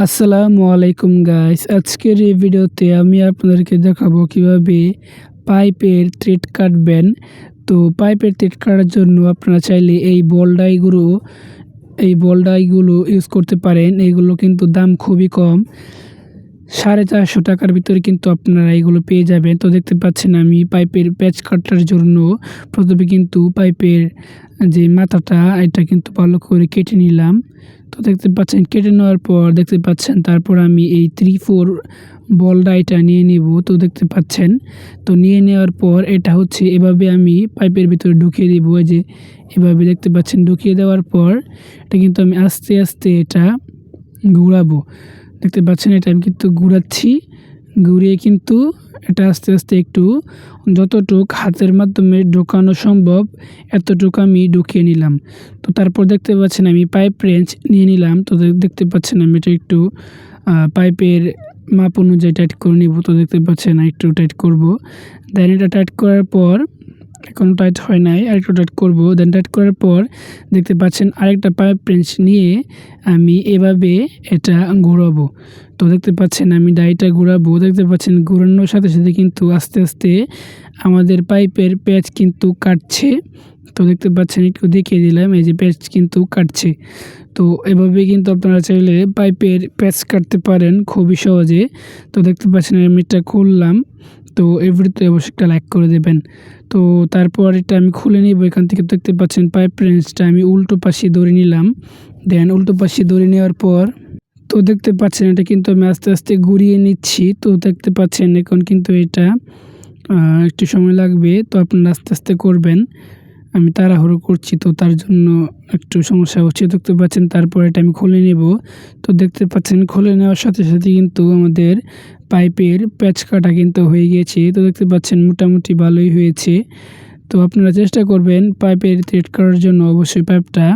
আসসালামু আলাইকুম গাইস, আজকের এই ভিডিওতে আমি আপনাদেরকে দেখাবো কিভাবে পাইপের থ্রেড কাটবেন। তো পাইপের থ্রেড কাটার জন্য আপনারা চাইলে এই বল ডাইগুলো ইউজ করতে পারেন। এগুলো কিন্তু দাম খুবই কম, 450 টাকার ভিতরে কিন্তু আপনারা এগুলো পেয়ে যাবেন। তো দেখতে পাচ্ছেন আমি পাইপের প্যাচ কাটার জন্য প্রথমে কিন্তু পাইপের যে মাথাটা এটা কিন্তু ভালো করে কেটে নিলাম। তো দেখতে পাচ্ছেন কেটে নেওয়ার পর দেখতে পাচ্ছেন তারপর আমি এই 3-4 বল ডাইটা নিয়ে নেব। তো দেখতে পাচ্ছেন, তো নিয়ে নেওয়ার পর এটা হচ্ছে এভাবে আমি পাইপের ভিতরে ঢুকিয়ে দেব। এই যে এভাবে দেখতে পাচ্ছেন, ঢুকিয়ে দেওয়ার পর এটা কিন্তু আমি আস্তে আস্তে এটা ঘুরাবো। দেখতে পাচ্ছেন এটা আমি কিন্তু ঘুরাচ্ছি, ঘুরিয়ে কিন্তু এটা আস্তে আস্তে একটু যতটুক হাতের মাধ্যমে ঢোকানো সম্ভব এতটুকু আমি ঢুকিয়ে নিলাম। তো তারপর দেখতে পাচ্ছেন আমি পাইপ রেঞ্চ নিয়ে নিলাম। তো দেখতে পাচ্ছেন আমি এটা একটু পাইপের মাপ অনুযায়ী টাইট করে নিব। তো দেখতে পাচ্ছেন একটু টাইট করব, দেন এটা টাইট করার পর এখনও টাইট হয় নাই, আরেকটু টাইট করব। দেন টাইট করার পর দেখতে পাচ্ছেন আরেকটা পাইপ রেঞ্চ নিয়ে আমি এভাবে এটা ঘোরাবো। তো দেখতে পাচ্ছেন আমি ডাইটা ঘোরাবো। দেখতে পাচ্ছেন ঘোরানোর সাথে সাথে কিন্তু আস্তে আস্তে আমাদের পাইপের প্যাচ কিন্তু কাটছে। তো দেখতে পাচ্ছেন একটু দেখিয়ে দিলাম, এই যে প্যাচ কিন্তু কাটছে। তো এভাবে কিন্তু আপনারা চাইলে পাইপের প্যাচ কাটতে পারেন খুবই সহজে। তো দেখতে পাচ্ছেন আমি এটা খুললাম। তো এই ভিডিওতে অবশ্যই একটা লাইক করে দেবেন। তো তারপর এটা আমি খুলে নিব। এখান থেকে দেখতে পাচ্ছেন পাইপ রেঞ্চটা আমি উল্টো পাশে ধরে নিলাম। দেন উল্টো পাশে ধরে নেওয়ার পর তো দেখতে পাচ্ছেন এটা কিন্তু আমি আস্তে আস্তে ঘুরিয়ে নিচ্ছি। তো দেখতে পাচ্ছেন এখন কিন্তু এটা একটু সময় লাগবে, তো আপনারা আস্তে আস্তে করবেন। আমি তাড়াহুড়ো করছি, তো তার জন্য একটু সমস্যা হচ্ছে। দেখতে পাচ্ছেন তারপর এটা আমি খুলে নেব। তো দেখতে পাচ্ছেন খুলে নেওয়ার সাথে সাথে কিন্তু আমাদের পাইপের প্যাচ কাটা কিন্তু হয়ে গিয়েছে। তো দেখতে পাচ্ছেন মোটামুটি ভালোই হয়েছে। তো আপনারা চেষ্টা করবেন পাইপের থ্রেড কাটার জন্য, অবশ্যই পাইপটা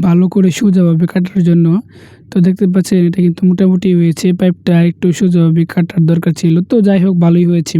ভালো করে সোজাভাবে কাটার জন্য। তো দেখতে পাচ্ছেন এটা কিন্তু মোটামুটি হয়েছে, পাইপটা একটু সোজাভাবে কাটার দরকার ছিল। তো যাই হোক, ভালোই হয়েছে।